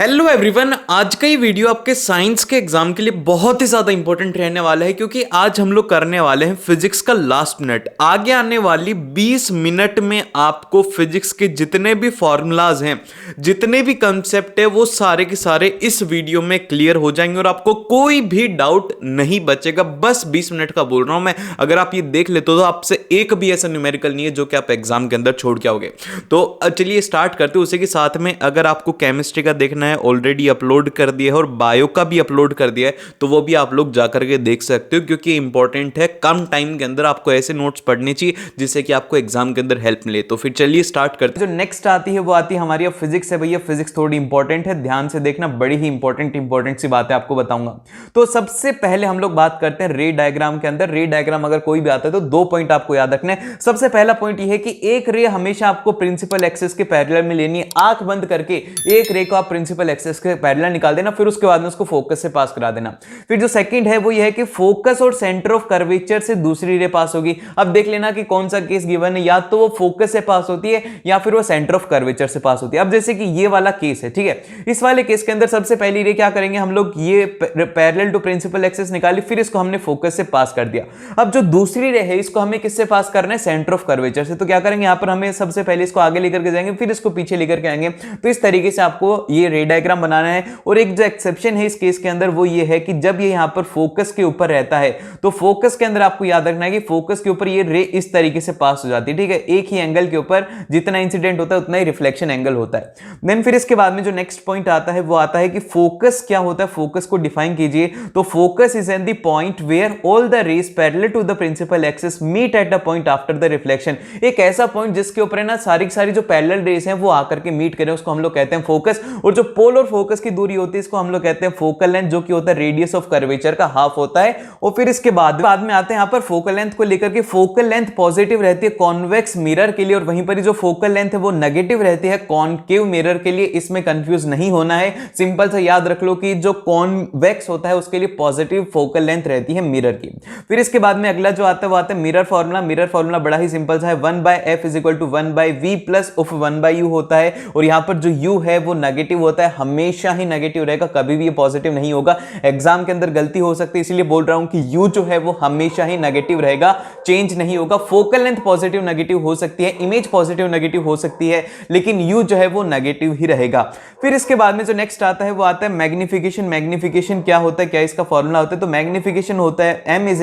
Hello everyone, आज का ये वीडियो आपके साइंस के एग्जाम के लिए बहुत ही ज़्यादा इंपॉर्टेंट रहने वाला है क्योंकि आज हम लोग करने वाले हैं फिजिक्स का लास्ट मिनट। आगे आने वाली 20 मिनट में आपको फिजिक्स के जितने भी फॉर्मूलाज हैं, जितने भी कंसेप्ट है, वो सारे के सारे इस वीडियो में क्लियर हो जाएंगे और आपको कोई भी डाउट नहीं बचेगा। बस 20 मिनट का बोल रहा हूं मैं। अगर आप ये देख लेते हो तो आपसे एक भी ऐसा न्यूमेरिकल नहीं है जो कि आप एग्जाम के अंदर छोड़ के आओगे। तो चलिए स्टार्ट करते हैं। उसी के साथ में अगर आपको केमिस्ट्री का देखना है, ऑलरेडी अपलोड कर दिया है और बायो का भी अपलोड कर दिया है, तो वो भी आप लोग जाकर के देख सकते हो क्योंकि इंपॉर्टेंट है। कम टाइम के अंदर आपको ऐसे नोट्स पढ़ने चाहिए जिससे कि आपको एग्जाम के अंदर हेल्प मिले। तो फिर चलिए स्टार्ट करते हैं। जो नेक्स्ट आती है वो आती है हमारी फिजिक्स है। भैया फिजिक्स थोड़ी इंपॉर्टेंट है, ध्यान से देखना, बड़ी ही इंपॉर्टेंट सी बात है आपको बताऊंगा। तो सबसे पहले हम लोग बात करते हैं रे डायग्राम के अंदर। रे डायग्राम अगर कोई भी आता है तो 2 पॉइंट आपको याद रखना है। सबसे पहला पॉइंट ये है कि एक रे हमेशा आपको प्रिंसिपल एक्सिस के पैरेलल में लेनी है। आंख बंद करके एक रे को आप प्रिंसिपल एक्सिस के पैरेलल निकाल देना, फिर उसके बाद में उसको फोकस से पास करा देना। फिर जो सेकंड है वो ये है कि फोकस और सेंटर ऑफ कर्वेचर से दूसरी रे पास होगी। अब देख लेना कि कौन सा केस गिवन है, या तो वो फोकस से पास होती है या फिर वो सेंटर ऑफ कर्वेचर से पास होती है। अब जैसे कि ये वाला केस है, ठीक है, इस वाले केस के अंदर सबसे पहली रे क्या करेंगे हम लोग, ये पैरेलल टू प्रिंसिपल एक्सिस निकाली, फिर इसको हमने फोकस से पास कर दिया। अब जो दूसरी रे है इसको हमें किससे पास करना है, सेंटर ऑफ कर्वेचर से। तो क्या करेंगे यहां पर, हमें सबसे पहले इसको आगे लेकर के जाएंगे, फिर इसको पीछे लेकर के आएंगे। तो इस तरीके से आपको ये रे डायग्राम बनाना है। और एक जो एक्सेप्शन है इस केस के अंदर वो ये है कि जब ये यहां पर फोकस के ऊपर रहता है तो फोकस के अंदर आपको याद रखना है कि फोकस के ऊपर ये रे इस तरीके से पास हो जाती है, ठीक है। एक ही एंगल के ऊपर जितना इंसिडेंट होता है उतना ही रिफ्लेक्शन एंगल होता है। देन फिर इसके बाद में जो नेक्स्ट पॉइंट आता है वो आता है कि फोकस क्या होता है, फोकस को डिफाइन कीजिए। तो focus is at the point where all the rays parallel to the principal axis meet at the point after the reflection. एक ऐसा पॉइंट जिसके ऊपर है ना सारी की सारी जो पैरेलल रेज हैं वो आकर के मीट करें, उसको हम लोग कहते हैं फोकस। और जो पोल और फोकस की दूरी होती है इसको हम लोग कहते हैं फोकल लेंथ, जो कि होता है रेडियस ऑफ कर्वेचर का हाफ होता है। और फिर इसके बाद में आते हैं यहां पर फोकल लेंथ को लेकर के। फोकल लेंथ पॉजिटिव रहती है कॉन्वेक्स मिरर के लिए, और वहीं पर जो फोकल लेंथ है वो नेगेटिव रहती है कॉनकेव मिरर के लिए। इसमें कंफ्यूज नहीं होना है, सिंपल से याद रख लो कि जो कॉन्वेक्स होता है उसके लिए पॉजिटिव फोकल लेंथ रहती है मिरर की। फिर इसके बाद में अगला जो आता है वो आता है मिरर फॉर्मूला। मिरर फॉर्मूला बड़ा ही सिंपल सा है, 1/f = 1/v plus of 1/u होता है। और यहां पर जो u है वो नेगेटिव होता है, हमेशा ही नेगेटिव रहेगा, कभी भी ये पॉजिटिव नहीं होगा। एग्जाम के अंदर गलती हो सकती है, इसलिए बोल रहा हूं कि u जो है वो हमेशा ही नेगेटिव रहेगा, चेंज नहीं होगा। फोकल लेंथ पॉजिटिव नेगेटिव हो सकती है, इमेज पॉजिटिव नेगेटिव हो सकती है, लेकिन u जो है वो नेगेटिव ही रहेगा। फिर इसके बाद में जो नेक्स्ट आता है वो आता है मैग्निफिकेशन। मैग्निफिकेशन क्या होता है, क्या इसका फॉर्मूला होता है, तो मैग्निफिकेशन होता है m - (v/u)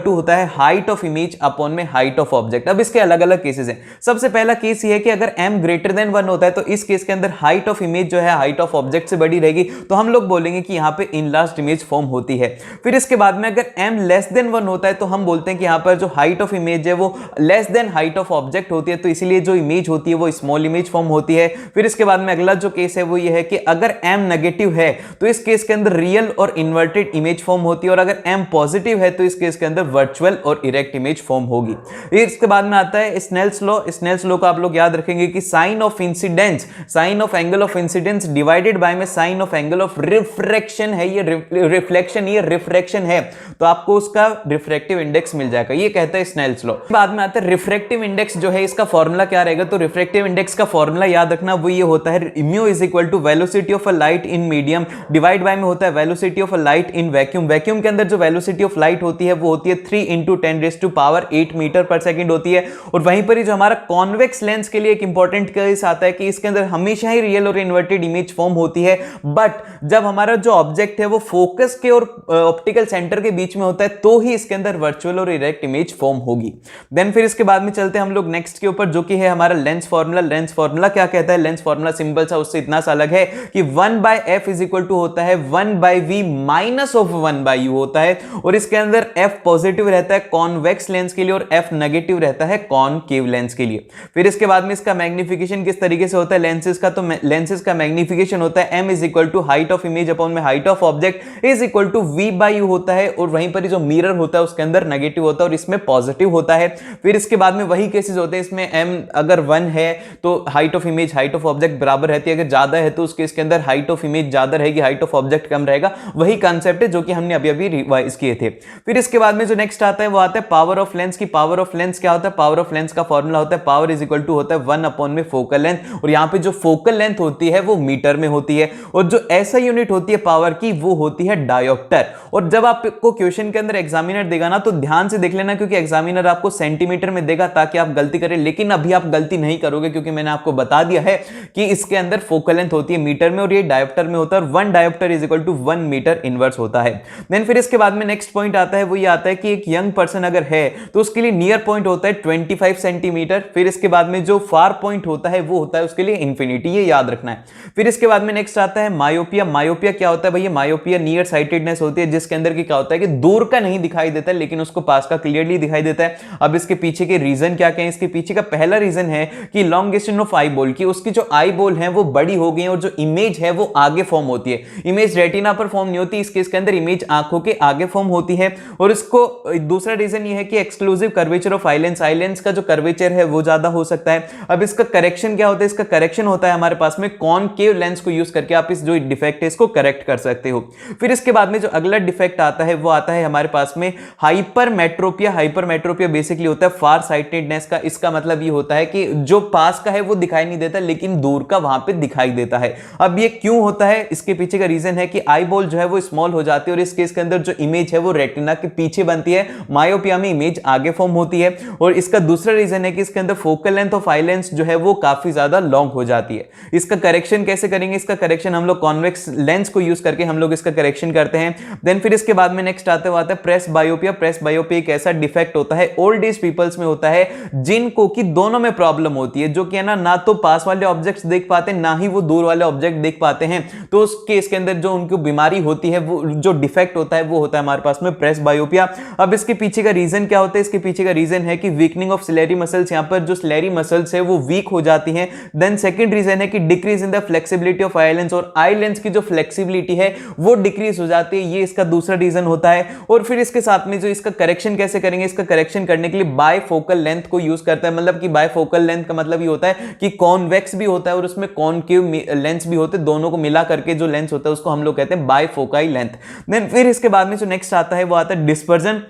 होता है हाइट ऑफ इमेज अपॉन में हाइट ऑफ ऑब्जेक्ट। अब इसके अलग अलग केसेस हैं। सबसे पहला केस ये है कि अगर m > 1 होता है तो इस केस के अंदर हाइट ऑफ इमेज जो है हाइट ऑफ ऑब्जेक्ट से बड़ी रहेगी, तो हम लोग बोलेंगे कि यहां पे इनलार्ज्ड इमेज फॉर्म होती है। फिर इसके बाद में अगर m < 1 होता है तो हम बोलते हैं कि यहां पर जो हाइट ऑफ इमेज है वो less than height of object होती है, तो इसलिए जो इमेज होती है वो स्मॉल इमेज फॉर्म होती है। फिर इसके बाद में अगला जो केस है वो ये है कि अगर m नेगेटिव है तो इस केस के अंदर रियल और इन्वर्टेड इमेज फॉर्म होती है, और अगर m पॉजिटिव है तो इस केस के अंदर वर्चुअल और इरेक्ट इमेज फॉर्म होगी। फिर इसके बाद में आता है स्नेल्स लॉ। स्नेल्स लॉ को आप लोग याद रखेंगे कि sine of incidence, sine of angle of incidence divided by में sine of angle of refraction है, ये रिफ्लेक्शन, ये रिफ्रैक्शन है, तो आपको उसका रिफ्रैक्टिव इंडेक्स मिल जाएगा, ये कहता है स्नेल्स लॉ। बाद में आता है रिफ्रैक्टिव इंडेक्स जो है, इसका फॉर्मूला क्या रहेगा, तो रिफ्रैक्टिव इंडेक्स का फॉर्मूला याद रखना वो ये होता है mu = velocity of a light in medium divide by में होता है velocity of a light in vacuum. Vacuum के अंदर जो वेलोसिटी ऑफ लाइट होती है वो होती है 3 × 10⁸ मीटर पर सेकंड होती है। और वहीं पर ही जो हमारा कॉन्वेक्स लेंस के लिए एक इंपॉर्टेंट केस आता है कि इसके अंदर हमेशा ही रियल और इन्वर्टेड इमेज फॉर्म होती है, बट जब हमारा जो ऑब्जेक्ट है वो फोकस के और ऑप्टिकल सेंटर के बीच में होता है तो ही इसके अंदर वर्चुअल और इरेक्ट इमेज फॉर्म होगी। देन फिर इसके बाद में चलते हैं हम लोग नेक्स्ट के ऊपर, जो कि है हमारा लेंस फॉर्मूला। लेंस फॉर्मूला क्या कहता है, लेंस फॉर्मूला सिंपल सा, उससे इतना सा अलग है कि 1/f = होता है 1/v माइनस ऑफ 1/u होता है, और इसके अंदर f पॉजिटिव रहता है कॉन्वेक्स लेंस के लिए और f नेगेटिव रहता है कॉनकेव लेंस के लिए। फिर इसके बाद में इसका मैग्निफिकेशन किस तरीके से होता है लेंसेज का, तो लेंसेज का मैग्निफिकेशन होता है m = height of image upon में height of object is equal to v/u होता है, और वहीं पर जो मिरर होता है उसके अंदर नेगेटिव होता है और इसमें पॉजिटिव होता है। फिर इसके बाद में वही केसेस होते हैं, इसमें m अगर 1 है तो height of image height of object बराबर रहती है, अगर ज्यादा है तो उस केस के अंदर हाइट ऑफ इमेज ज्यादा रहेगी, हाइट ऑफ ऑब्जेक्ट कम रहेगा। वही कांसेप्ट है जो कि हमने अभी अभी रिवाइज किए थे। फिर इसके बाद में जो नेक्स्ट आता है वो आता है पावर ऑफ लेंस की। पावर ऑफ लेंस क्या होता है, पावर ऑफ लेंस का फॉर्मूला होता है पावर इज इक्वल टू होता है 1 अपॉन में फोकल लेंथ, और यहां पे जो फोकल लेंथ होती है वो मीटर में होती है, और जो ऐसा यूनिट होती है पावर की वो होती है डायोप्टर। और जब आपको क्वेश्चन के अंदर एग्जामिनर देगा ना तो ध्यान से देख लेना, क्योंकि एग्जामिनर आपको सेंटीमीटर में देगा ताकि आप गलती करें, लेकिन अभी आप गलती नहीं करोगे क्योंकि मैंने आपको बता दिया है कि इसके अंदर फोकल लेंथ होती है मीटर में और ये डायोप्टर में होता है, और 1 dioptre is equal to 1 metre inverse होता है। देन फिर इसके बाद में नेक्स्ट पॉइंट आता है, वो ये आता है कि एक यंग पर्सन अगर है तो उसके लिए नियर पॉइंट होता है 25 सेंटीमीटर। फिर इसके बाद में जो फार पॉइंट होता है वो होता है उसके लिए इंफिनिटी, ये याद रखना है। फिर इसके बाद में नेक्स्ट आता है मायोपिया। मायोपिया क्या होता है भैया? मायोपिया नियर साइटेडनेस होती है, जिसके अंदर की क्या होता है कि दूर का नहीं दिखाई देता लेकिन उसको पास का क्लियरली दिखाई देता है। अब इसके पीछे के रीजन क्या क्या है? इसके पीछे का पहला रीजन है कि इलॉन्गेशन ऑफ आई बॉल, की उसकी जो आई बॉल है वो बड़ी हो गई है और जो इमेज है वो आगे फॉर्म होती है। इमेज रेटिना पर फॉर्म नहीं होती, इस केस के अंदर इमेज आंखों के आगे फॉर्म होती है। और इसको दूसरा रीजन ये है कि exclusive curvature of eye lens, eye lens का जो कर्वेचर है वो ज्यादा हो सकता है। अब इसका करेक्शन क्या होता है? इसका करेक्शन होता है हमारे पास में कॉनकेव लेंस को यूज करके आप इस जो डिफेक्ट है इसको करेक्ट कर सकते हो। फिर इसके बाद में जो अगला डिफेक्ट आता है वो आता है हमारे पास में हाइपरमेट्रोपिया। हाइपरमेट्रोपिया बेसिकली होता है फार साइटेडनेस का। इसका मतलब ये होता है कि जो पास का है वो दिखाई नहीं देता लेकिन दूर का वहां पे दिखाई देता है। अब ये क्यों होता है? इसके पीछे का रीजन है कि आई बॉल जो है वो स्मॉल हो जाती है और इस केस के अंदर जो इमेज है वो रेटिना के पीछे बनती है, मायोपिया में इमेज आगे फॉर्म होती है। और इसका दूसरा रीजन है कि इसके अंदर focal length of eye lens जो है वो काफी ज्यादा लॉन्ग हो जाती है। इसका करेक्शन कैसे करेंगे? इसका करेक्शन हम लोग कॉन्वेक्स लेंस को यूज करके हम लोग इसका करेक्शन करते हैं। देन फिर इसके बाद में नेक्स्ट आता है प्रेस बायोपिया। प्रेस बायोपिया एक ऐसा डिफेक्ट होता है ओल्ड एज पीपल्स में होता है जिनको कि दोनों में प्रॉब्लम होती है, जो कि है ना तो पास वाले ऑब्जेक्ट्स देख पाते हैं ना ही वो दूर वाले ऑब्जेक्ट देख पाते हैं। तो उस केस के अंदर जो उनको बीमारी होती है वो जो डिफेक्ट होता है वो होता है हमारे पास में प्रेस बायोपिया। अब इसके पीछे का रीजन क्या होता है? इसके पीछे का रीजन है कि वीकनिंग ऑफ सिलेरी मसल्स, यहां पर जो सिलेरी मसल्स है वो वीक हो जाती हैं। देन सेकंड रीजन है कि decrease in the flexibility of eye lens, और आई लेंस की जो फ्लेक्सिबिलिटी है वो डिक्रीज हो जाती है, ये इसका दूसरा रीजन होता है। और फिर इसके साथ में जो इसका करेक्शन कैसे करेंगे? इसका करेक्शन करने के लिए बायफोकल लेंथ को यूज करता है। मतलब कि बायफोकल लेंथ का मतलब ये होता है कि कॉन्वेक्स भी होता है और उसमें कॉनकेव लेंस भी होते हैं, दोनों को मिला करके जो लेंस होता है उसको हम लोग कहते हैं बायफोकाई लेंथ। देन फिर इसके बाद में जो नेक्स्ट आता है वो आता है डिस्पर्जन।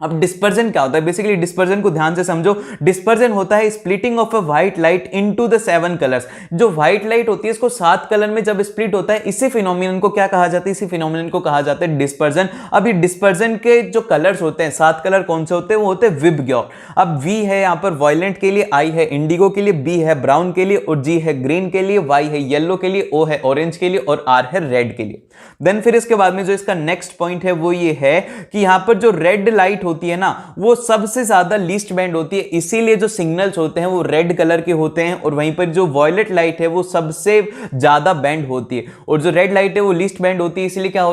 अब डिस्पर्जन क्या होता है? बेसिकली डिस्पर्जन को ध्यान से समझो। डिस्पर्जन होता है splitting of a white light into the 7 colours. जो व्हाइट लाइट होती है इसको 7 कलर में जब स्प्लिट होता है, इसी फिनोमिनन को क्या कहा जाता है? इसी फिनोमिनन को कहा जाता है डिस्पर्जन। अब ये डिस्पर्जन के जो कलर्स होते हैं, 7 कलर कौन से होते हैं? वो होते हैं विबग्योर। अब वी है यहां पर वॉयलेंट के लिए, आई है इंडिगो के लिए, बी है ब्राउन के लिए, और जी है ग्रीन के लिए, वाई है येलो के लिए, ओ है ऑरेंज के लिए, और आर है रेड के लिए। देन फिर इसके बाद में जो इसका नेक्स्ट पॉइंट है वो ये है कि यहां पर जो रेड लाइट होती है ना वो सबसे ज्यादा लीस्ट बैंड होती है, इसीलिए जो सिग्नल्स होते हैं वो रेड कलर के होते हैं, और वहीं पर जो वॉयलेट लाइट है वो सबसे ज्यादा बैंड होती है, और जो रेड लाइट है वो लीस्ट बैंड होती है, इसीलिए क्या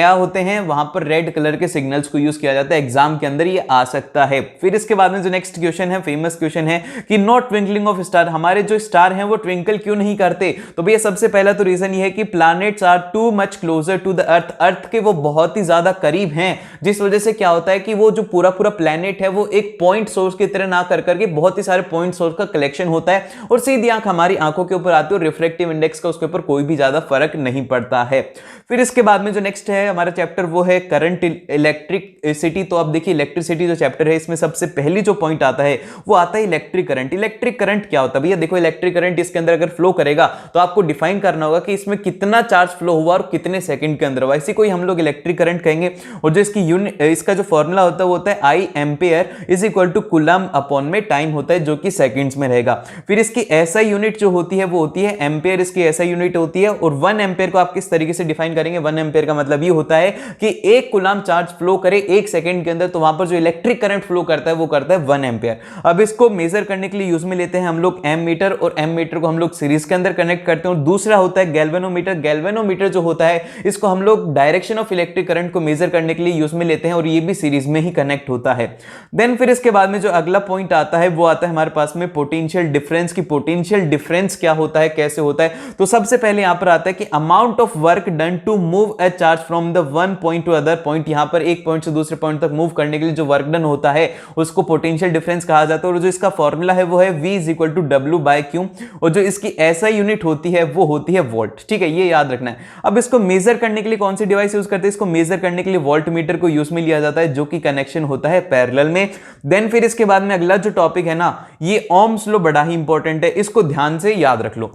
होते हैं वहां पर रेड कलर के सिग्नल्स को यूज किया जाता है। एग्जाम के अंदर ये आ सकता है। फिर इसके बाद में जो नेक्स्ट क्वेश्चन है, फेमस क्वेश्चन है कि नॉट ट्विंकलिंग ऑफ स्टार, हमारे जो स्टार हैं वो ट्विंकल क्यों नहीं करते? तो भैया सबसे पहला तो रीजन ये है कि planets are too much closer to the earth, earth के वो बहुत ही ज्यादा करीब हैं, जिस वजह से क्या होता है कि वो जो पूरा प्लैनेट है वो एक पॉइंट सोर्स की तरह ना कर करके बहुत ही सारे पॉइंट सोर्स का कलेक्शन होता है, और सीधी आंख हमारी आंखों के ऊपर आती है और रिफ्रैक्टिव इंडेक्स का उसके ऊपर कोई भी ज्यादा फर्क नहीं पड़ता है। फिर इसके बाद में जो नेक्स्ट है हमारा चैप्टर वो है करंट इलेक्ट्रिसिटी। तो अब देखिए इलेक्ट्रिसिटी जो चैप्टर है इसमें सबसे पहली जो पॉइंट आता है वो आता है इलेक्ट्रिक करंट। इलेक्ट्रिक करंट क्या होता है भैया? देखो इलेक्ट्रिक करंट इसके अंदर अगर फ्लो करेगा तो आपको डिफाइन करना होगा कि इसमें कितना चार्ज फ्लो हुआ और कितने सेकंड के अंदर हुआ, इसी को ही हम लोग इलेक्ट्रिक करंट कहेंगे। और जो इसकी यूनिट, इसका जो फॉर्मूला होता है वो होता है I ampere is equal to coulomb upon में टाइम होता है, जो कि सेकंड्स में रहेगा। फिर इसकी ऐसा यूनिट जो होती है वो होती है एम्पेयर, इसकी ऐसा यूनिट होती है। और 1 एम्पेयर को आप किस तरीके से डिफाइन करेंगे? 1 एम्पेयर का मतलब ये होता है कि 1 कूलम चार्ज फ्लो करे 1 सेकंड के अंदर, तो वहां पर जो इलेक्ट्रिक करंट फ्लो करता है वो करता है 1 एम्पेयर। अब इसको मेजर करने के लिए यूज में लेते हैं हम लोग एम मीटर, और एम मीटर को हम लोग सीरीज के अंदर कनेक्ट करते हैं। और दूसरा होता है गैल्वेनोमीटर। गैल्वेनोमीटर जो होता है इसको हम लोग डायरेक्शन ऑफ इलेक्ट्रिक करंट को मेजर करने के लिए यूज में लेते हैं, और ये भी सीरीज में ही कनेक्ट होता है। देन फिर इसके बाद में जो अगला पॉइंट आता है वो आता है हमारे पास में पोटेंशियल डिफरेंस की। पोटेंशियल डिफरेंस क्या होता है, कैसे होता है? तो सबसे पहले यहां पर आता है कि amount of work done to move a charge from the one point to other point. यहां पर एक पॉइंट से दूसरे पॉइंट तक मूव करने के लिए जो वर्क डन होता है उसको पोटेंशियल डिफरेंस कहा जाता है। और जो इसका फॉर्मूला है वो है V is equal to W by Q, और जो इसकी ऐसा यूनिट होती है वो होती है वोल्ट। ठीक है, ये याद रखना है। अब इसको मेजर करने के लिए कौन सी डिवाइस यूज करते हैं? इसको मेजर करने के लिए वोल्ट मीटर को यूज में लिया जाता है, जो कि कनेक्शन होता है पैरेलल में। देन फिर इसके बाद में अगला जो टॉपिक है ना, ये ओम्स लॉ बड़ा ही इंपॉर्टेंट है, इसको ध्यान से याद रख लो।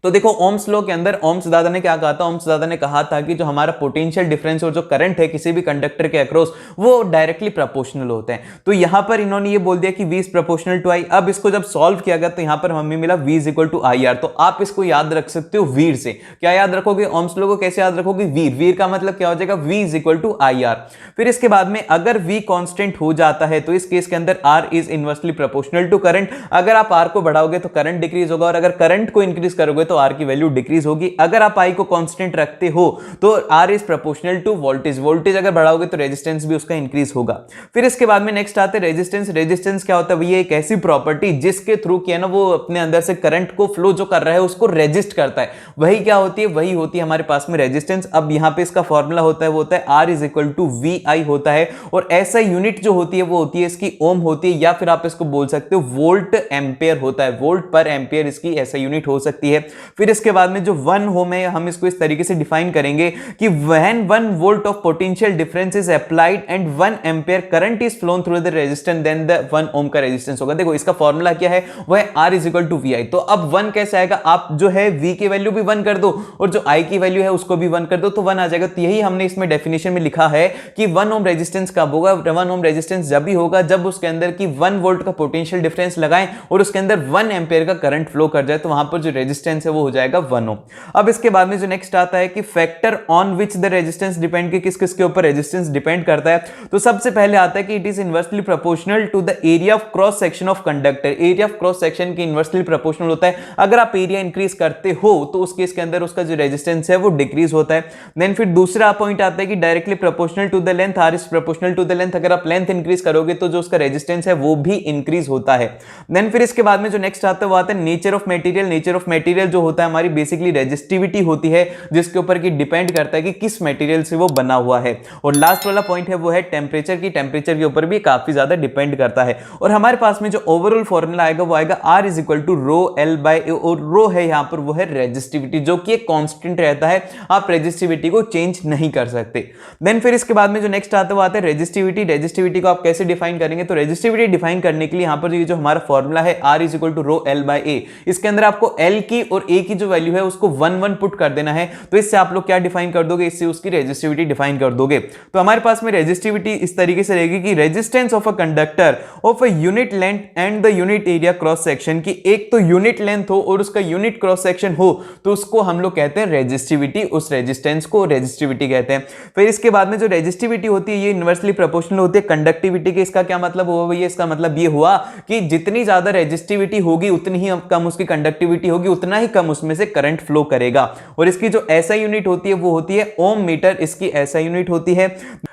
तो देखो ओम्स लॉ के अंदर ओम्स दादा ने क्या कहा था, ओम्स दादा ने कहा था कि जो हमारा पोटेंशियल डिफरेंस और जो करंट है किसी भी कंडक्टर के अक्रॉस वो डायरेक्टली प्रोपोर्शनल होते हैं। तो यहां पर इन्होंने ये बोल दिया कि V is proportional to I। अब इसको जब सॉल्व किया गया तो यहां पर हमें मिला V is equal to IR। तो आप इसको याद रख सकते हो वीर से। क्या याद रखोगे, ओम्स लॉ को कैसे याद रखोगे, वीर। वीर का मतलब क्या हो जाएगा, V is equal to IR। फिर इसके बाद में अगर V कांस्टेंट हो जाता है तो इस केस के अंदर R is inversely proportional to current. अगर आप R को बढ़ाओगे तो करंट डिक्रीज होगा, और अगर करंट को इंक्रीज करोगे तो R की वैल्यू डिक्रीज होगी। अगर आप I को कांस्टेंट रखते हो तो R is proportional to voltage. Voltage अगर बढ़ाओगे तो रेजिस्टेंस भी उसका इंक्रीज होगा। फिर इसके बाद में नेक्स्ट आते हैं रेजिस्टेंस। रेजिस्टेंस क्या होता है भैया, एक ऐसी प्रॉपर्टी जिसके थ्रू क्या है ना, वो अपने अंदर से करंट को फ्लो जो कर रहा है उसको रेजिस्ट करता है। वही क्या होती है, वही होती है हमारे पास में रेजिस्टेंस। अब यहां पे इसका फॉर्मूला होता है, वो होता है R is equal to VI होता है। और ऐसा यूनिट जो होती है वो होती है इसकी ओम होती है, या फिर आप इसको बोल सकते हो वोल्ट एम्पेयर होता है। वोल्ट पर एम्पेयर इसकी ऐसा यूनिट हो सकती है। फिर इसके बाद में जो 1 ओम है, हम इसको इस तरीके से डिफाइन करेंगे कि when 1 volt of potential difference is applied and 1 ampere current is flown through the resistance, then the 1 ohm का रेजिस्टेंस होगा। देखो इसका फॉर्मूला क्या है, वो है R is equal to VI। तो अब 1 कैसे आएगा, आप जो है V की वैल्यू भी 1 कर दो और जो I की वैल्यू है उसको भी 1 कर दो तो 1 आ जाएगा। तो यही हमने इसमें डेफिनेशन में लिखा है कि 1 ओम रेजिस्टेंस कब होगा, 1 ओम रेजिस्टेंस जब भी होगा जब उसके अंदर की 1 वोल्ट का पोटेंशियल डिफरेंस लगाएं और उसके अंदर 1 एम्पेयर का करंट फ्लो कर जाए, तो वहां पर जो रेजिस्टेंस है वो हो जाएगा 1 ओम। अब इसके बाद में जो नेक्स्ट आता है कि factor on which the resistance depend, कि किस किस के ऊपर रेजिस्टेंस डिपेंड करता है। तो सबसे पहले आता है कि it is inversely proportional to the area of cross section of conductor. Area of cross section की इनवर्सली प्रोपोर्शनल होता है। अगर आप एरिया इंक्रीज करते हो तो उस केस के अंदर उसका जो रेजिस्टेंस है वो डिक्रीज होता है। देन फिर दूसरा पॉइंट आता है कि directly proportional to the length, R is proportional to the length. अगर आप लेंथ इंक्रीज करोगे तो जो उसका रेजिस्टेंस है वो भी इंक्रीज होता है। देन फिर इसके बाद में जो नेक्स्ट आता है वो आता है nature of material. Nature of material जो होता है हमारी बेसिकली रेजिस्टिविटी होती है, जिसके ऊपर की डिपेंड करता है कि किस मटेरियल से वो बना हुआ है। और लास्ट वाला पॉइंट है वो है टेम्परेचर की। टेम्परेचर के ऊपर भी काफी ज्यादा डिपेंड करता है। और हमारे पास में जो ओवरऑल फॉर्मूला आएगा वो आएगा R is equal to rho L by A। और रो है यहाँ पर वो है रेजिस्टिविटी, जो कि एक कांस्टेंट रहता है, आप रेजिस्टिविटी को चेंज नहीं कर सकते। देन फिर इसके बाद में जो नेक्स्ट आता है वो आता है रेजिस्टिविटी। रेजिस्टिविटी को आप कैसे डिफाइन करेंगे, तो रेजिस्टिविटी डिफाइन करने के लिए यहाँ पर ये जो हमारा फॉर्मूला है R is equal to rho L by A, इसके अंदर आपको L की और A की जो वैल्यू है उसको 1 पुट कर देना है। तो इससे आप लोग क्या डिफाइन कर दोगे, इससे उसकी रेजिस्टिविटी डिफाइन कर दोगे। तो हमारे पास में रेजिस्टिविटी इस तरीके से रहेगी कि resistance of a conductor of a unit length and the unit area cross section, की एक तो यूनिट लेंथ हो और उसका यूनिट क्रॉस सेक्शन हो तो उसको हम लोग कहते हैं रेजिस्टिविटी। उस रेजिस्टेंस को रेजिस्टिविटी कहते हैं। फिर इसके बाद में जो रेजिस्टिविटी होती है ये इनवर्सली प्रोपोर्शनल होती है कंडक्टिविटी के। इसका क्या मतलब हुआ भैया, इसका मतलब ये हुआ कि जितनी ज्यादा रेजिस्टिविटी होगी उतनी ही कम उसकी कंडक्टिविटी होगी, उतना ही कम उसमें से करंट फ्लो करेगा। और इसकी जो ऐसा यूनिट होती है वो होती है ओम मीटर, इसकी ऐसा यूनिट होती है।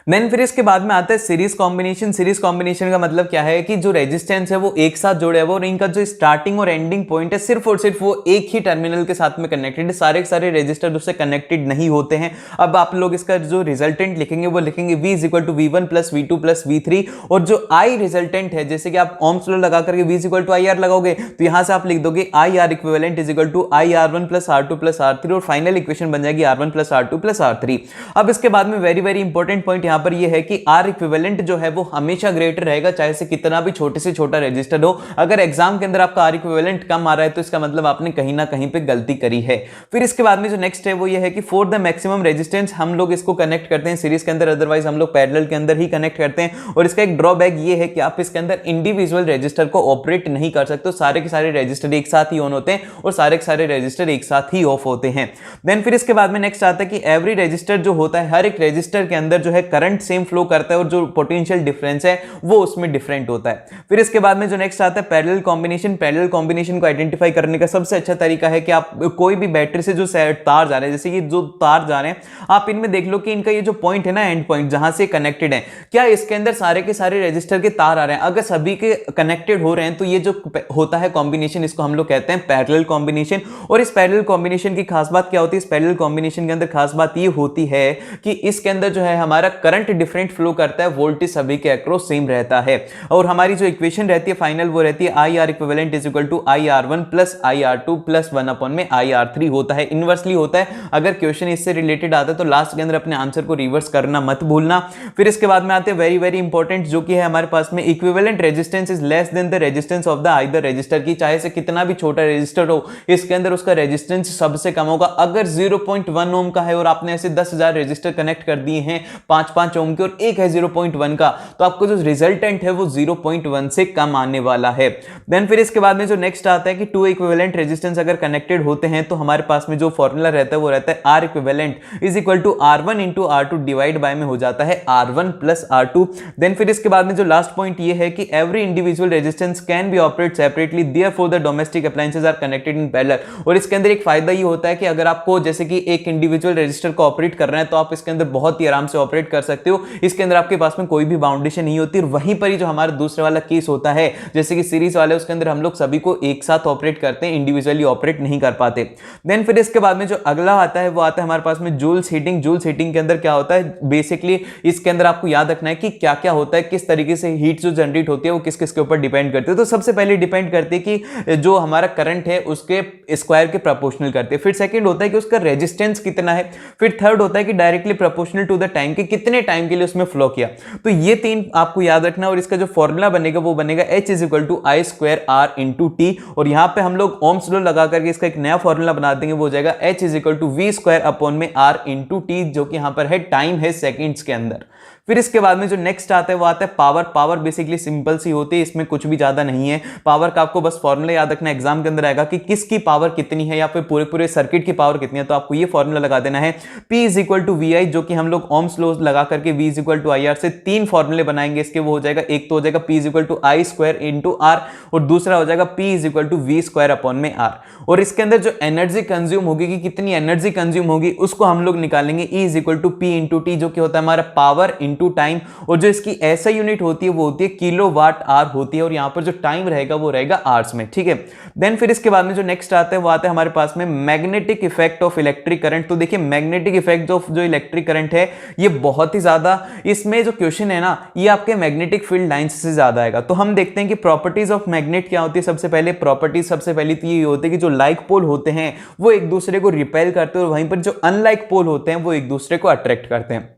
देन फिर इसके बाद में आता है सीरीज कॉम्बिनेशन। सीरीज कॉम्बिनेशन का मतलब क्या है कि जो रेजिस्टेंस है वो एक साथ जोड़े हुए और इनका जो स्टार्टिंग और एंडिंग पॉइंट है सिर्फ और सिर्फ वो एक ही टर्मिनल के साथ में कनेक्टेड है। सारे के सारे रेजिस्टर उससे कनेक्टेड नहीं होते हैं। अब आप लोग इसका जो रिजल्टेंट लिखेंगे वो लिखेंगे V is equal to V1 plus V2 plus V3। और जो I रिजल्टेंट है, जैसे कि आप ओम्स लॉ लगा करके V is equal to IR लगाओगे तो यहां से आप लिख दोगे IR equivalent is equal to IR1 plus R2 plus R3 और फाइनल इक्वेशन बन जाएगी R1 plus R2 plus R3। अब इसके बाद में वेरी वेरी इंपॉर्टेंट पॉइंट यहां पर ये है कि R इक्विवेलेंट जो है वो हमेशा ग्रेटर रहेगा, चाहे से कितना भी छोटे से छोटा रजिस्टर हो। अगर एग्जाम के अंदर आपका R इक्विवेलेंट कम आ रहा है तो इसका मतलब आपने कहीं ना कहीं पे गलती करी है। फिर इसके बाद में जो नेक्स्ट है वो ये है कि फॉर द मैक्सिमम रेजिस्टेंस हम लोग इसको कनेक्ट करते हैं सीरीज के अंदर, अदरवाइज हम लोग पैरेलल के अंदर ही कनेक्ट करते हैं। और इसका एक ड्रॉबैक ये है कि आप इसके अंदर इंडिविजुअल रजिस्टर को ऑपरेट नहीं कर सकते। सारे के सारे रजिस्टर एक साथ ही ऑन होते हैं और सारे के सारे रजिस्टर एक साथ ही ऑफ होते हैं। देन फिर इसके बाद में नेक्स्ट आता है कि एवरी रजिस्टर जो होता है, हर एक रजिस्टर के अंदर जो है करंट सेम फ्लो करता है और जो पोटेंशियल डिफरेंस है वो उसमें डिफरेंट होता है। फिर इसके बाद में जो नेक्स्ट आता है पैरेलल कॉम्बिनेशन। पैरेलल कॉम्बिनेशन को आइडेंटिफाई करने का सबसे अच्छा तरीका है कि आप कोई भी बैटरी से जो तार जा रहे हैं, जैसे कि जो तार जा रहे हैं, आप इनमें देख लो कि इनका ये जो पॉइंट है ना, एंड पॉइंट जहां से कनेक्टेड है, क्या इसके अंदर सारे के सारे रजिस्टर के तार आ रहे हैं। अगर सभी के कनेक्टेड हो रहे हैं तो ये जो होता है कॉम्बिनेशन, इसको हम लोग कहते हैं पैरेलल कॉम्बिनेशन। और इस पैरेलल कॉम्बिनेशन की खास बात क्या होती है, इस पैरेलल कॉम्बिनेशन के अंदर खास बात ये होती है कि इसके अंदर जो है हमारा करंट डिफरेंट फ्लो करता है, वोल्टेज सभी के अक्रॉस सेम रहता है। और हमारी जो इक्वेशन रहती है फाइनल वो रहती है I R equivalent is equal to I R one plus I R two plus 1/में आई आर थ्री होता है। इनवर्सली होता है, अगर क्वेश्चन इससे रिलेटेड आता है तो लास्ट के अंदर अपने आंसर को रिवर्स करना मत भूलना। फिर इसके बाद में आते हैं वेरी वेरी इंपॉर्टेंट, जो कि है हमारे पास में equivalent resistance is less than the resistance of the either register की, चाहे से कितना भी छोटा रजिस्टर हो इसके अंदर उसका रेजिस्टेंस सबसे कम होगा। अगर 0.1 ओम का है और आपने ऐसे 10,000 रजिस्टर कनेक्ट कर दिए हैं 5-5 ओम के और एक है 0.1 का, तो आपको जो रिजल्टेंट है वो 0.1 से कम आने वाला है। देन फिर इसके बाद में जो नेक्स्ट आता है कि टू इक्विवेलेंट रेजिस्टेंस अगर कनेक्टेड होते हैं तो हमारे पास में जो फॉर्मूला रहता है वो रहता है R equivalent is equal to R1 into R2 divide by में हो जाता है R1 प्लस R2। देन फिर इसके बाद में जो लास्ट पॉइंट ये है कि every individual resistance can be operate separately, therefore the domestic appliances are connected in parallel. और इसके अंदर एक फायदा ये होता है कि अगर आपको जैसे कि एक इंडिविजुअल रजिस्टर को ऑपरेट करना है तो आप इसके अंदर बहुत ही आराम से ऑपरेट कर सकते हो, इसके अंदर आपके पास में कोई भी बाउंडेशन नहीं होती। और वहीं पर ही जो हमारा दूसरे वाला केस होता है जैसे कि सीरीज वाले, उसके अंदर हम लोग सभी को एक साथ ऑपरेट करते हैं, इंडिविजुअली ऑपरेट नहीं कर पाते। देन फिर इसके बाद में जो अगला आता है वो आता है हमारे पास में जूल्स हीटिंग। जूल्स हीटिंग के अंदर क्या होता है, बेसिकली इसके अंदर आपको याद रखना है कि क्या क्या होता है, किस तरीके से हीट जो जनरेट होती है वो किस किस के ऊपर डिपेंड करती है। तो सबसे पहले डिपेंड करती है कि जो हमारा करंट है उसके स्क्वायर के प्रोपोर्शनल करते हैं। फिर सेकंड होता है कि उसका रेजिस्टेंस कितना है। फिर थर्ड होता है कि directly proportional to the time, कि कितने टाइम के लिए उसमें फ्लो किया। तो ये तीन आपको याद रखना। और इसका जो फॉर्मूला बनेगा वो बनेगा H is equal to I square R into T. और यहां पे हम लोग ओम्स लॉ लगा करके इसका एक नया फॉर्मूला बना देंगे, वो हो जाएगा H is equal to V square upon में आर इंटू टी, जो कि यहां पर है टाइम है सेकेंड्स के अंदर। फिर इसके बाद में जो नेक्स्ट आता है वो आता है पावर। पावर बेसिकली सिंपल सी होती है, इसमें कुछ भी ज्यादा नहीं है। पावर का आपको बस फॉर्मूला याद रखना, एग्जाम के अंदर आएगा कि किसकी पावर कितनी है या फिर पूरे पूरे सर्किट की पावर कितनी है, तो आपको ये फॉर्मूला लगा देना है P is equal to V I, जो कि हम लोग ओम्स लॉ लगा करके V is equal to I R से तीन फॉर्मूले बनाएंगे इसके। वो हो जाएगा, एक तो हो जाएगा P is equal to I square into R, और दूसरा हो जाएगा P is equal to V square upon में आर। और इसके अंदर जो एनर्जी कंज्यूम होगी, कि कितनी एनर्जी कंज्यूम होगी, उसको हम लोग निकालेंगे E is equal to P into T, जो कि होता है हमारा पावर इंटू टाइम। और जो इसकी ऐसा यूनिट होती है वो होती है किलोवाट आवर होती है, और यहां पर जो टाइम रहेगा वो रहेगा आवर्स में, ठीक है। देन फिर इसके बाद में जो नेक्स्ट आता है वो आता है हमारे पास में magnetic effect of electric current. तो देखिए मैग्नेटिक इफेक्ट ऑफ जो इलेक्ट्रिक करंट है ये बहुत ही ज्यादा, इसमें जो क्वेश्चन है ना ये आपके मैग्नेटिक फील्ड लाइंस से ज्यादा आएगा। तो हम देखते हैं कि प्रॉपर्टीज ऑफ मैग्नेट क्या होती है। सबसे पहले प्रॉपर्टीज सबसे पहली तो ये होती है कि जो लाइक पोल होते हैं वो एक दूसरे को रिपेल करते हैं, और वहीं पर जो अनलाइक पोल होते हैं वो एक दूसरे को अट्रैक्ट करते हैं।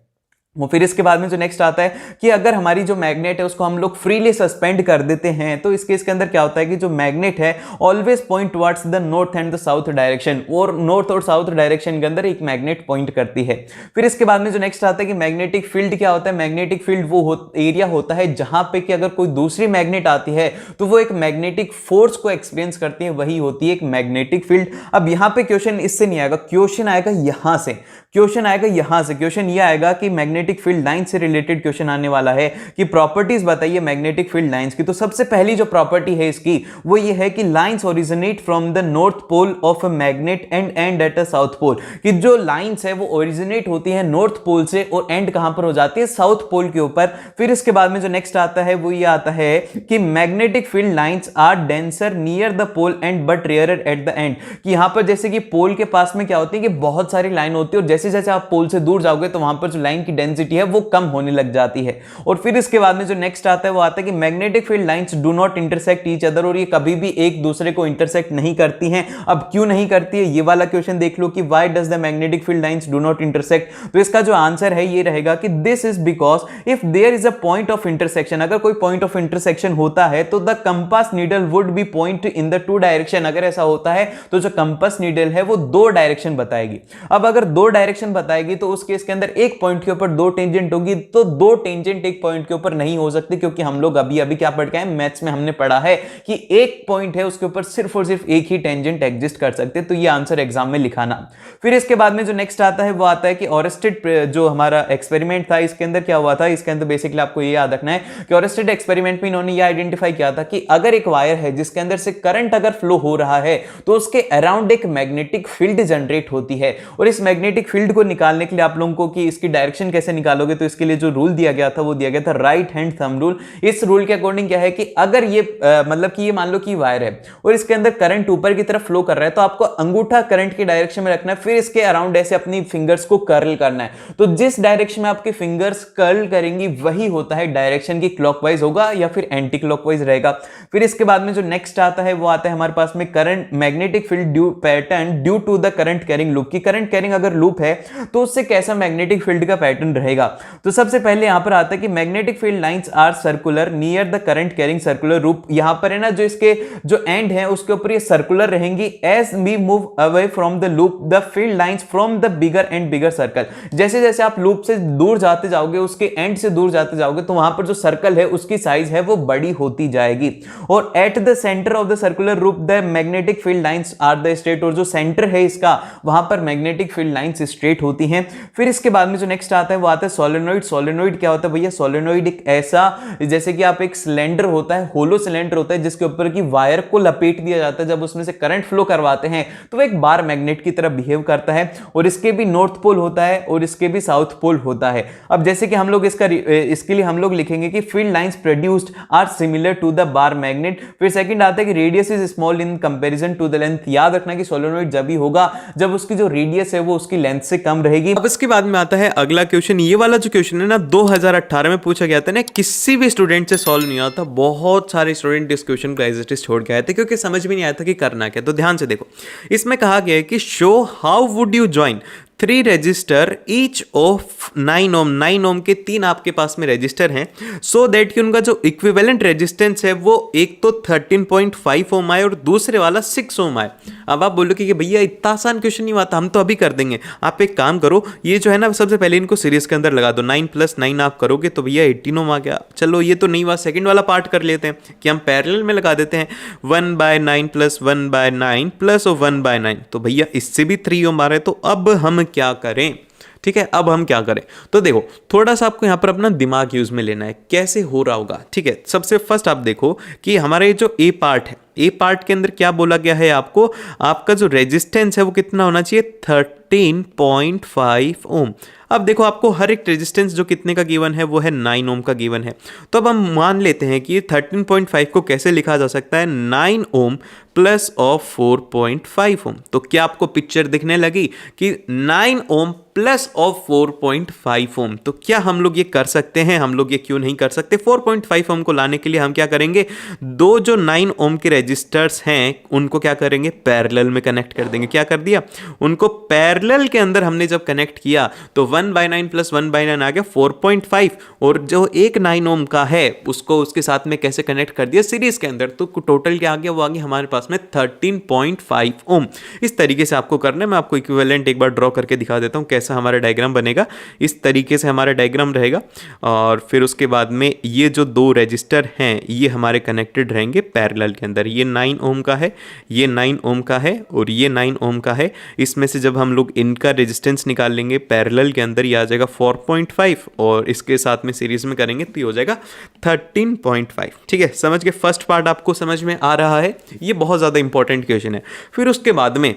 वो फिर इसके बाद में जो नेक्स्ट आता है कि अगर हमारी जो मैग्नेट है उसको हम लोग फ्रीली सस्पेंड कर देते हैं तो इस केस के अंदर क्या होता है कि जो मैग्नेट है always point towards the north and the south direction, और नॉर्थ और साउथ डायरेक्शन के अंदर एक मैग्नेट पॉइंट करती है। फिर इसके बाद में जो नेक्स्ट आता है कि मैग्नेटिक फील्ड क्या होता है। मैग्नेटिक फील्ड वो एरिया होता है जहां पे कि अगर कोई दूसरी मैग्नेट आती है तो वो एक मैग्नेटिक फोर्स को एक्सपीरियंस करती है, वही होती है एक मैग्नेटिक फील्ड। अब यहां पे क्वेश्चन इससे नहीं आएगा, क्वेश्चन आएगा यहां से, क्वेश्चन आएगा यहां से। क्वेश्चन ये आएगा कि मैग्नेटिक फील्ड लाइन से रिलेटेड क्वेश्चन आने वाला है कि प्रॉपर्टीज बताइए मैग्नेटिक फील्ड लाइंस की। तो सबसे पहली जो प्रॉपर्टी है इसकी वो ये है कि lines originate from the north pole of a magnet and and at a south pole, कि जो लाइंस है वो ओरिजिनेट होती है नॉर्थ पोल से और एंड कहां पर हो जाती है, साउथ पोल के ऊपर। फिर इसके बाद में जो नेक्स्ट आता है वो ये आता है कि magnetic field lines are denser near the pole and but rarer at the end, कि यहां पर जैसे कि पोल के पास में क्या होती है कि बहुत सारी लाइन होती है, और जैसे जैसे आप पोल से दूर जाओगे तो वहां पर जो लाइन की डेंसिटी है वो कम होने लग जाती है। और फिर इसके बाद में जो नेक्स्ट आता है वो आता है कि magnetic field lines do not intersect each other, और ये कभी भी एक दूसरे को इंटरसेक्ट नहीं करती हैं। अब क्यों नहीं करती है, ये वाला क्वेश्चन देख लो कि why does the magnetic field lines do not intersect. तो इसका जो आंसर है ये रहेगा कि this is because if there is a point of intersection, अगर कोई पॉइंट ऑफ इंटरसेक्शन होता है तो the compass needle would be point in the two direction. अगर ऐसा होता है तो जो कंपास नीडल है वो दो डायरेक्शन बताएगी। अब अगर दो डायरेक्शन बताएगी तो उस केस के अंदर एक पॉइंट के ऊपर दो टेंजेंट होगी, तो दो टेंजेंट एक पॉइंट के ऊपर नहीं हो सकती, क्योंकि हम लोग अभी अभी क्या पढ़ के आए, मैथ्स में हमने पढ़ा है कि एक पॉइंट है उसके ऊपर सिर्फ और सिर्फ एक ही टेंजेंट एग्जिस्ट कर सकते। तो ये आंसर एग्जाम में लिखाना। फिर इसके बाद में जो नेक्स्ट आता है वो आता है कि ऑरेस्टेड जो हमारा एक्सपेरिमेंट था इसके अंदर क्या हुआ था। इसके अंदर बेसिकली आपको ये याद रखना है कि ऑरेस्टेड एक्सपेरिमेंट में इन्होंने ये आइडेंटिफाई किया था कि अगर एक वायर है जिसके अंदर से करंट अगर फ्लो हो रहा है तो उसके अराउंड एक मैग्नेटिक फील्ड जनरेट होती है, और इस मैग्नेटिक फील्ड फील्ड को निकालने के लिए आप लोगों को कि इसकी डायरेक्शन कैसे निकालोगे, तो इसके लिए जो रूल दिया गया था वो दिया गया था राइट हैंड थंब रूल। इस रूल के अकॉर्डिंग क्या है कि अगर ये मतलब कि ये मान लो कि वायर है और इसके अंदर करंट ऊपर की तरफ फ्लो कर रहा है, तो आपको अंगूठा करंट की डायरेक्शन में रखना है, फिर इसके अराउंड ऐसे अपनी फिंगर्स को कर्ल करना है। तो जिस डायरेक्शन में आपकी फिंगर्स कर्ल करेंगी वही होता है डायरेक्शन की क्लॉकवाइज होगा या फिर एंटी क्लॉकवाइज रहेगा। फिर इसके बाद में जो नेक्स्ट आता है वो आता है हमारे पास में current magnetic field due pattern due to the current carrying loop. की करंट कैरिंग अगर लूप है तो उससे कैसा मैग्नेटिक फील्ड का पैटर्न रहेगा। तो सबसे पहले यहां पर आता है कि magnetic field lines are circular near the current carrying circular loop. यहां पर है ना, जो इसके जो एंड है उसके ऊपर ये सर्कुलर रहेंगी। As we move away from the loop the field lines from the bigger and bigger circle. जैसे जैसे आप लूप से दूर जाते जाओगे, उसके एंड से दूर जाते जाओगे, तो वहां पर जो सर्कल है उसकी साइज है वो बड़ी होती जाएगी। और at the centre of the circular loop the magnetic field lines are the straight. और जो सेंटर है इसका वहां पर मैग्नेटिक फील्ड लाइंस स्ट्रेट होती हैं। फिर इसके बाद में जो नेक्स्ट आता है वो आता है सोलेनोइड। सोलेनोइड क्या होता है भैया? सोलेनोइड एक ऐसा, जैसे कि आप एक सिलेंडर होता है, होलो सिलेंडर होता है, जिसके ऊपर की वायर को लपेट दिया जाता है। जब उसमें से करंट फ्लो करवाते हैं तो एक बार मैग्नेट की तरह बिहेव करता है। और इसके भी नॉर्थ पोल होता है और इसके भी साउथ पोल होता है। अब जैसे कि हम लोग इसके लिए हम लोग लिखेंगे कि field lines produced are similar to the bar magnet. फिर सेकंड आता है कि radius is small in comparison to the length. याद रखना कि सोलेनोइड जब भी होगा जब उसकी जो रेडियस है वो उसकी लेंथ से कम रहेगी। अब इसके बाद में आता है अगला क्वेश्चन। ये वाला जो क्वेश्चन है ना 2018 में पूछा गया था ना, किसी भी स्टूडेंट से सॉल्व नहीं आता। बहुत सारे स्टूडेंट इस क्वेश्चन को एज इट इज छोड़ के आए थे क्योंकि समझ में नहीं आया था कि करना क्या। तो ध्यान से देखो, इसमें कहा गया है कि show how would you join 3 register each of 9 ओम। 9 ओम के 3 आपके पास में रजिस्टर हैं, सो दैट कि उनका जो इक्विवेलेंट रेजिस्टेंस है वो एक तो 13.5 ओम आए और दूसरे वाला 6 ओम आए। अब आप बोलोगे कि भैया इतना आसान क्वेश्चन नहीं आता, हम तो अभी कर देंगे। आप एक काम करो, ये जो है ना सबसे पहले इनको सीरीज के अंदर लगा दो। 9 + 9 आप करोगे तो भैया 18 ओम आ गया। चलो ये तो नहीं हुआ, सेकंड वाला पार्ट कर लेते हैं कि हम पैरेलल में लगा देते हैं। 1/9 + 1/9 + 1/9, तो भैया इससे भी 3 ओम आ रहे हैं। तो अब हम क्या करें? ठीक है, अब हम क्या करें? तो देखो, थोड़ा सा आपको यहां पर अपना दिमाग यूज में लेना है, कैसे हो रहा होगा। ठीक है, सबसे फर्स्ट आप देखो कि हमारे जो ए पार्ट है, ए पार्ट के अंदर क्या बोला गया है आपको, आपका जो रेजिस्टेंस है वो कितना होना चाहिए? 13.5 ओम। अब देखो, आपको हर एक रेजिस्टेंस जो कितने का गिवन है वो है 9 ओम का गिवन है। तो अब हम मान लेते हैं कि 13.5 को कैसे लिखा जा सकता है? 9 ओम प्लस ऑफ 4.5 ओम। तो क्या आपको पिक्चर दिखने लगी कि 9 ओम प्लस ऑफ 4.5 ओम? तो क्या हम लोग ये कर सकते हैं? हम लोग ये क्यों नहीं कर सकते? 4.5 ओम को लाने के लिए हम क्या करेंगे? दो जो 9 ओम के रजिस्टर्स हैं उनको क्या करेंगे? पैरेलल में कनेक्ट कर देंगे। क्या कर दिया? उनको पैरेलल के अंदर हमने जब कनेक्ट किया तो 1/9 + 1/9 आ गया 4.5, और जो एक 9 ओम का है उसको उसके साथ में कैसे कनेक्ट कर दिया? सीरीज के अंदर। तो टोटल क्या आ गया? वो आ गया हमारे पास में 13.5 ओम। इस तरीके से आपको करना है। मैं आपको इक्विवेलेंट एक बार ड्रॉ करके दिखा देता हूं कैसा हमारा डायग्राम बनेगा। इस तरीके से हमारा डायग्राम रहेगा, और फिर उसके बाद में ये जो 2 रजिस्टर हैं ये हमारे कनेक्टेड रहेंगे पैरेलल के अंदर। ये 9 ओम का है, ये 9 ओम का है, और ये 9 ओम का है। इसमें से जब हम लोग इनका रेजिस्टेंस निकाल लेंगे पैरेलल के अंदर, ये आ जाएगा 4.5, और इसके साथ में सीरीज में करेंगे तो ये हो जाएगा 13.5। ठीक है, समझ के? फर्स्ट पार्ट आपको समझ में आ रहा है? ये बहुत ज़्यादा इंपॉर्टेंट क्वेश्चन है। फिर उसके बाद में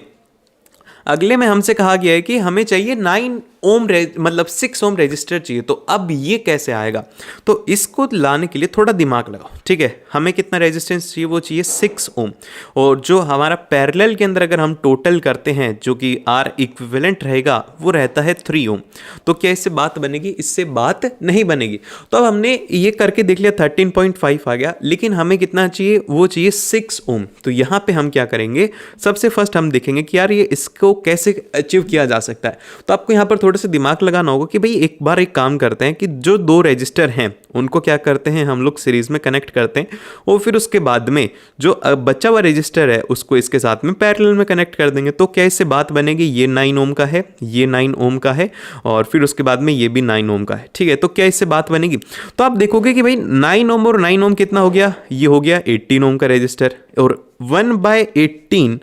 अगले में हमसे कहा गया है कि हमें चाहिए 9 ओम मतलब 6 ओम रजिस्टर चाहिए। तो अब ये कैसे आएगा? तो इसको लाने के लिए थोड़ा दिमाग लगाओ। ठीक है, हमें कितना रेजिस्टेंस चाहिए? वो चाहिए 6 ओम। और जो हमारा पैरेलल के अंदर अगर हम टोटल करते हैं जो कि आर इक्विवेलेंट रहेगा वो रहता है 3 ओम। तो क्या इससे बात बनेगी? इससे बात नहीं बनेगी। तो अब हमने ये करके देख लिया, 13.5 आ गया, लेकिन हमें कितना चाहिए? वो चाहिए 6 ओम। तो यहाँ पे हम क्या करेंगे? सबसे फर्स्ट हम देखेंगे कि यार ये इसको कैसे अचीव किया जा सकता है। तो आपको यहाँ पर थोड़ा सा दिमाग लगाना होगा कि भाई एक बार एक काम करते हैं कि जो 2 रजिस्टर हैं उनको क्या करते हैं हम लोग सीरीज में कनेक्ट करते हैं, और फिर उसके बाद में जो बचा हुआ रजिस्टर है उसको इसके साथ में पैरेलल में कनेक्ट कर देंगे। तो क्या इससे बात बनेगी? ये 9 ओम का है, ये 9 ओम का है, और फिर उसके बाद में ये भी 9 ओम का है। ठीक है, तो क्या इससे बात बनेगी? तो आप देखोगे कि भाई 9 ओम और 9 ओम कितना हो गया? ये हो गया 18 ओम का रजिस्टर, और 1/18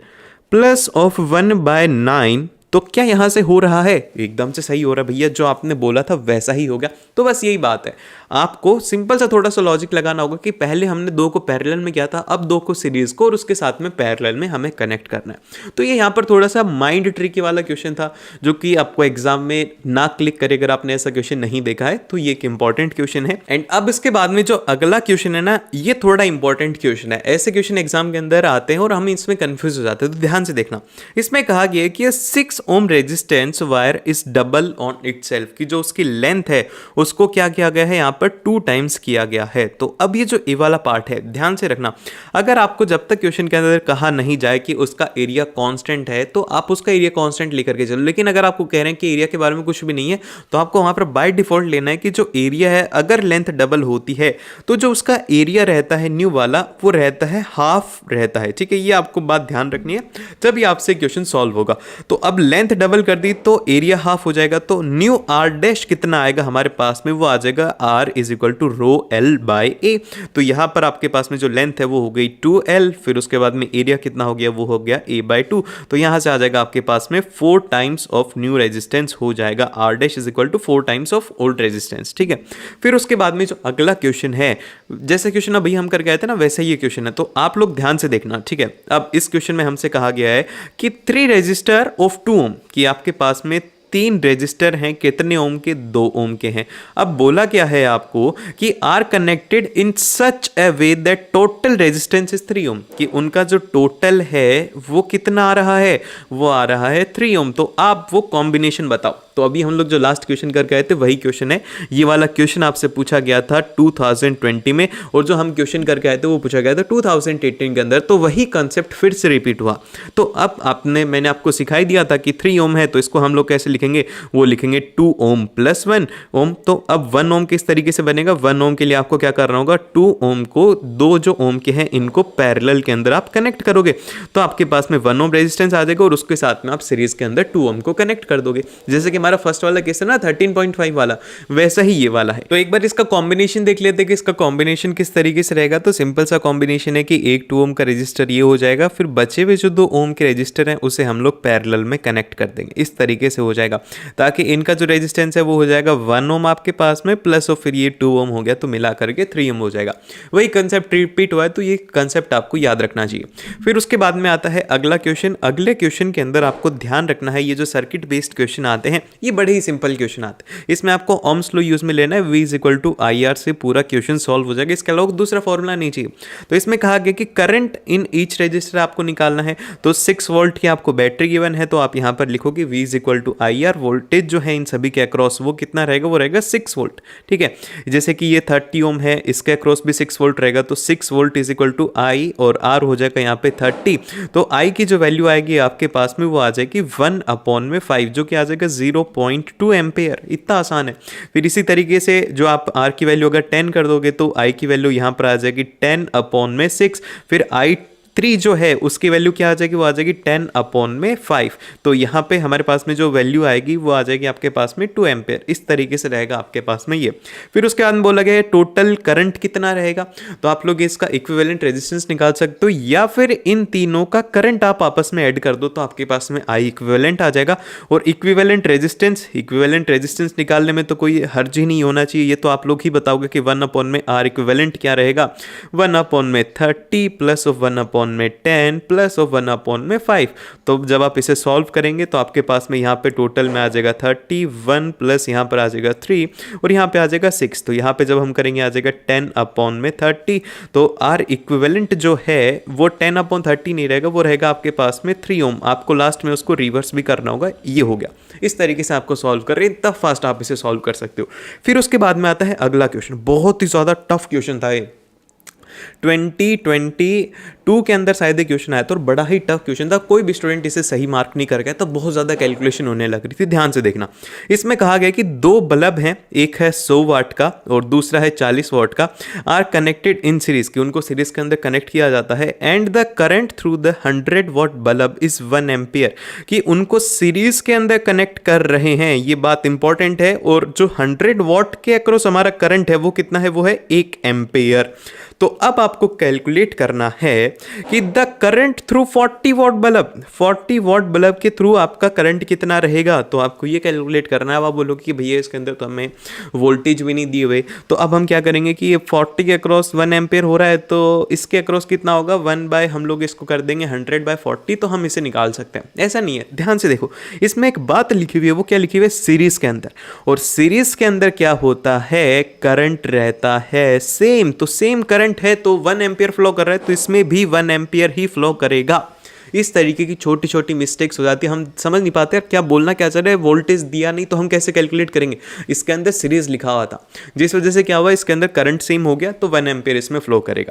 प्लस ऑफ 1/9 तो क्या यहाँ से हो रहा है? एकदम से सही हो रहा है भैया, जो आपने बोला था वैसा ही हो गया। तो बस यही बात है, आपको सिंपल सा थोड़ा सा लॉजिक लगाना होगा कि पहले हमने दो को पैरेलल में किया था, अब दो को सीरीज को और उसके साथ में पैरेलल में हमें कनेक्ट करना है। तो ये यहाँ पर थोड़ा सा माइंड ट्रिकी वाला क्वेश्चन था, जो कि आपको एग्जाम में ना क्लिक करे अगर आपने ऐसा क्वेश्चन नहीं देखा है, तो ये एक इंपॉर्टेंट क्वेश्चन है। एंड अब इसके बाद में जो अगला क्वेश्चन है ना, ये थोड़ा इंपॉर्टेंट क्वेश्चन है। ऐसे क्वेश्चन एग्जाम के अंदर आते हैं और हम इसमें कंफ्यूज हो जाते हैं, तो ध्यान से देखना। इसमें कहा गया है कि 6 ohm resistance wire is double on itself, कि जो उसकी लेंथ है उसको क्या किया गया है, यहाँ पर 2 टाइम्स किया गया है। तो अब ये जो ए वाला पार्ट है, ध्यान से रखना, अगर आपको जब तक क्वेश्चन के अंदर कहा नहीं जाए कि उसका एरिया कांस्टेंट है, तो आप उसका एरिया कांस्टेंट लेकर के चलो। लेकिन अगर आपको कह रहे हैं कि एरिया के बारे में कुछ भी नहीं है, तो आपको वहां पर बाय डिफॉल्ट लेना है कि जो एरिया है, अगर लेंथ डबल होती है तो जो उसका एरिया रहता है न्यू वाला, वो रहता है हाफ रहता है। ठीक है, ये आपको बात ध्यान रखनी है जब ये आपसे क्वेश्चन सॉल्व होगा। तो अब लेंथ डबल कर दी तो एरिया हाफ हो जाएगा, तो न्यू आर डैश कितना आएगा हमारे पास में, वो आ जाएगा R is equal to rho L by A. तो यहां पर आपके पास में जो लेंथ है वो हो गई 2l, फिर उसके बाद में एरिया कितना हो गया, वो हो गया a बाई 2। तो यहां से आ जाएगा आपके पास में 4 टाइम्स ऑफ न्यू रेजिस्टेंस हो जाएगा, R dash is equal to 4 times of old resistance. ठीक है, फिर उसके बाद में जो अगला क्वेश्चन है, जैसे क्वेश्चन अभी हम करके आए थे ना, वैसे ही ये क्वेश्चन है, तो आप लोग ध्यान से देखना। ठीक है, अब इस क्वेश्चन में हमसे कहा गया है कि 3 रेजिस्टर ऑफ 2 ओम, कि आपके पास में 3 रेजिस्टर हैं, कितने ओम के, 2 ओम के हैं। अब बोला क्या है आपको कि are connected in such a way that total resistance is 3 ohm, कि उनका जो टोटल है वो कितना आ रहा है, वो आ रहा है 3 ओम। तो आप वो कॉम्बिनेशन बताओ। तो अभी हम लोग जो लास्ट क्वेश्चन करके आए थे वही क्वेश्चन है, ये वाला क्वेश्चन आपसे पूछा गया था 2020 में, और जो हम क्वेश्चन करके आए थे वो पूछा गया था 2018 के अंदर। तो वही कंसेप्ट फिर से रिपीट हुआ। तो अब मैंने आपको सिखाई दिया था कि 3 ओम है, तो इसको हम लोग कैसे लिखेंगे, वो लिखेंगे 2 ओम प्लस 1 ओम। तो अब 1 ओम किस तरीके से बनेगा, 1 ओम के लिए आपको क्या करना होगा, 2 ओम को 2 जो ओम के हैं इनको पैरेलल के अंदर आप कनेक्ट करोगे, तो आपके पास में 1 ओम रेजिस्टेंस आ जाएगा, और उसके साथ में आप सीरीज के अंदर 2 ओम को कनेक्ट कर दोगे। जैसे कि हमारा फर्स्ट वाला केस है ना 13.5 वाला, वैसा ही ये वाला है। तो एक बार इसका कॉम्बिनेशन देख लेते हैं कि इसका कॉम्बिनेशन किस तरीके से रहेगा। तो सिंपल सा कॉम्बिनेशन है कि एक 2 ओम का रेजिस्टर ये हो जाएगा, फिर बचे हुए जो 2 ओम के रेजिस्टर हैं उसे हम लोग पैरेलल में कनेक्ट कर देंगे, इस तरीके से हो जाएगा, ताकि इनका जो रेजिस्टेंस है वो हो जाएगा 1 ओम आपके पास में, प्लस और फिर ये 2 ओम हो गया, तो मिला करके 3 ओम हो जाएगा। वही कंसेप्ट रिपीट हुआ है, तो ये कंसेप्ट आपको याद रखना चाहिए। फिर उसके बाद में आता है अगला क्वेश्चन। अगले क्वेश्चन के अंदर आपको ध्यान रखना है, ये जो सर्किट बेस्ड क्वेश्चन आते हैं ये बड़े ही सिंपल क्वेश्चन आते हैं। इसमें आपको ओम्स लॉ यूज में लेना है, V is equal to IR से पूरा क्वेश्चन सॉल्व हो जाएगा, इसके अलावा दूसरा फॉर्मूला नहीं चाहिए। तो इसमें कहा गया कि करंट इन ईच रजिस्टर आपको निकालना है, तो 6 वोल्ट की आपको बैटरी गिवन है, तो आप यहां पर लिखोगे V is equal to IR, voltage जो है इन सभी के अक्रॉस वो कितना रहेगा, वो रहेगा 6 वोल्ट। ठीक है, जैसे कि ये 30 ओम है, इसके अक्रॉस भी 6 वोल्ट रहेगा, तो 6 volt is equal to I, और R हो जाएगा यहाँ पे 30। तो I की जो वैल्यू आएगी आपके पास में वो आ जाएगी 1/5, जो कि आ जाएगा 0.2 एम्पेयर। इतना आसान है। फिर इसी तरीके से जो आप R की वैल्यू अगर 10 कर दोगे तो I की वैल्यू यहां पर आ जाएगी 10/6, फिर I3 जो है उसकी वैल्यू क्या आ जाएगी, वो आ जाएगी 10/5। तो यहाँ पे हमारे पास में जो वैल्यू आएगी वो आ जाएगी आपके पास में 2 एम्पेयर। इस तरीके से रहेगा आपके पास में ये। फिर उसके बाद बोला गया है टोटल करंट कितना रहेगा, तो आप लोग इसका इक्विवेलेंट रेजिस्टेंस निकाल सकते हो, या फिर इन तीनों का करंट आप आपस में ऐड कर दो, तो आपके पास में I इक्विवेलेंट आ जाएगा। और इक्विवेलेंट रेजिस्टेंस निकालने में तो कोई हर्ज ही नहीं होना चाहिए, ये तो आप लोग ही बताओगे कि 1/R इक्विवेलेंट क्या रहेगा, 1/30 प्लस ऑफ 1/10 प्लस ऑफ 1/5। तो जब आप इसे सॉल्व करेंगे तो आपके पास में यहाँ पे टोटल में आ जाएगा 31 प्लस यहाँ पर आ जाएगा 3 और यहाँ पे आ जाएगा 6। तो यहाँ पे जब हम करेंगे आ जाएगा 10/30। तो R इक्विवेलेंट जो है वो 10/30 नहीं रहेगा, वो रहेगा आपके पास में 3 ओम। आपको लास्ट में उसको रिवर्स भी करना होगा। ये हो गया, इस तरीके से आपको सॉल्व कर रहे हैं, तब फास्ट आप इसे सॉल्व कर सकते हो। फिर उसके बाद में आता है अगला क्वेश्चन, बहुत ही ज़्यादा टफ क्वेश्चन था ये। 2022 के अंदर शायद ये क्वेश्चन आया था और बड़ा ही टफ क्वेश्चन था। कोई भी स्टूडेंट इसे सही मार्क नहीं कर गया, तब बहुत ज़्यादा कैलकुलेशन होने लग रही थी। ध्यान से देखना, इसमें कहा गया कि 2 बल्ब हैं, एक है 100 वाट का और दूसरा है 40 वाट का, आर कनेक्टेड इन सीरीज, कि उनको सीरीज के अंदर कनेक्ट किया जाता है। And the current through the 100 watt bulb is 1 ampere, कि उनको सीरीज के अंदर कनेक्ट कर रहे हैं। ये बात इंपॉर्टेंट है। और जो 100 वाट के अक्रॉस हमारा करंट है वो कितना है, वो है 1 एम्पियर। तो अब आपको कैलकुलेट करना है कि the current through 40 what bulb, 40 what bulb के थ्रू आपका करंट कितना रहेगा, तो आपको ये कैलकुलेट करना है। अब आप बोलोगे कि भैया इसके अंदर तो हमें वोल्टेज भी नहीं दिए हुए, तो अब हम क्या करेंगे कि ये 40 के अक्रॉस 1 एम्पेयर हो रहा है, तो इसके अक्रॉस कितना होगा 1 बाय, हम लोग इसको कर देंगे 100/40, तो हम इसे निकाल सकते हैं। ऐसा नहीं है, ध्यान से देखो, इसमें एक बात लिखी हुई है, वो क्या लिखी हुई है, सीरीज के अंदर। और सीरीज के अंदर क्या होता है, करंट रहता है सेम, तो सेम करंट है तो 1 एम्पियर फ्लो कर रहा है, तो इसमें भी 1 एम्पियर ही फ्लो करेगा। इस तरीके की छोटी छोटी मिस्टेक्स हो जाती है, हम समझ नहीं पाते यार क्या बोलना क्या चाह रहे हैं, वोल्टेज दिया नहीं तो हम कैसे कैलकुलेट करेंगे। इसके अंदर सीरीज लिखा हुआ था, जिस वजह से क्या हुआ, इसके अंदर करंट सेम हो गया, तो 1 एम्पियर इसमें फ्लो करेगा।